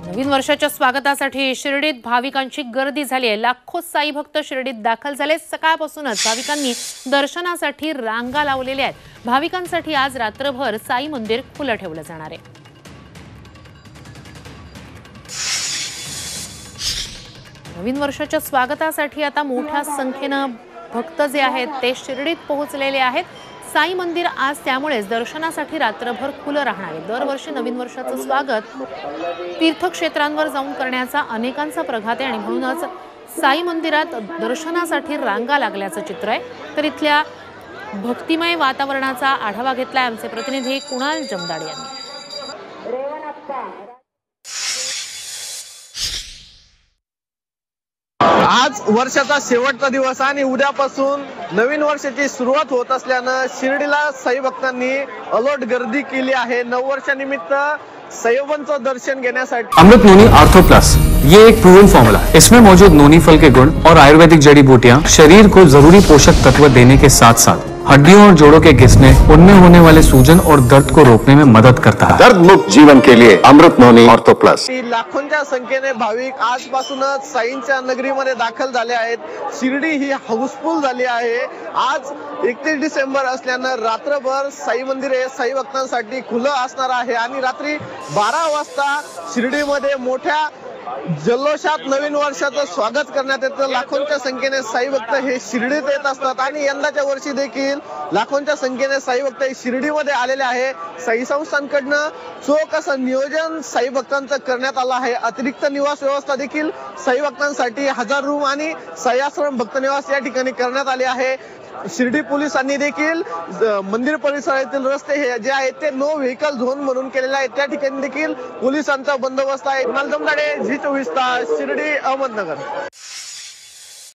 नवीन वर्षाच्या स्वागतासाठी शिर्डीत भाविकांची गर्दी झाली आहे। लाखो साई भक्त शिर्डीत दाखल झाले। सकाळपासूनच भाविकांनी दर्शनासाठी रांगा लावलेल्या आहेत। भाविकांसाठी आज रात्रभर साई मंदिर खुलं ठेवलं जाणार आहे। नवीन वर्षाच्या स्वागतासाठी आता मोठ्या संख्येने भक्त जे आहेत ते शिर्डीत पोहोचलेले आहेत। साई मंदिर आज त्यामुळेच दर्शनासाठी रात्रभर खुलं राहणार आहे। दरवर्षी नवीन वर्षाचं स्वागत तीर्थक्षेत्रांवर जाऊन करण्याचा अनेकांचा प्रघात आहे आणि म्हणूनच साई मंदिरात दर्शनासाठी रांगा लागल्याचं चित्र आहे। तर इथल्या भक्तिमय वातावरणाचा आढावा घेतलाय आमचे प्रतिनिधी कुणाल जमदाडे यांनी। आज वर्षाचा शेवटचा दिवस आणि उद्यापासून नवीन वर्षाची सुरुवात होत असल्यानं शिर्डीला साई भक्तांनी अलोट गर्दी केली आहे। नववर्षानिमित्त साईबाबांचं दर्शन घेण्यासाठी अमृत नोनी आर्थो प्लस ये एक प्रूवन फॉर्मूला है। इसमें मौजूद नोनी फल के गुण और आयुर्वेदिक जड़ी बूटियां शरीर को जरूरी पोषक तत्व देने के साथ साथ हड्डियों और जोड़ों के घिसने, उनमें होने वाले सूजन और दर्द को रोकने में मदद करता है। दर्द मुक्त जीवन के लिए अमृत नोनी ऑर्थो प्लस। लाखोंच्या संख्येने भाविक आजपासूनच साईंच्या नगरीमध्ये दाखल झाले आहेत। शिर्डी ही हाऊसफुल झाली आहे। आज 31 डिसेंबर असल्यानं रात्रभर साई मंदिर हे साई भक्तांसाठी खुलं असणार आहे आणि रात्री 12 वाजता शिर्डीमध्ये मोठ्या जल्लोषात नवीन वर्षाचं स्वागत करण्यात येतं। लाखोंच्या संख्येने साई भक्त हे शिर्डीत येत असतात आणि यंदाच्या वर्षी देखील लाखोंच्या संख्येने साई भक्त शिर्डीमध्ये आलेले आहे। साई संस्थांकडनं चोख असं नियोजन साई भक्तांचं करण्यात आलं आहे। अतिरिक्त निवास व्यवस्था देखील साई भक्तांसाठी 1000 रूम आणि साई आश्रम भक्त निवास या ठिकाणी करण्यात आले आहे। शिर्डी पोलिसांनी देखील मंदिर परिसरातील रस्ते हे जे आहेत ते नो व्हेकल झोन म्हणून केलेले आहेत। त्या ठिकाणी देखील पोलिसांचा बंदोबस्त आहे। कुणाल जमदाडे, झी 24 तास, शिर्डी, अहमदनगर।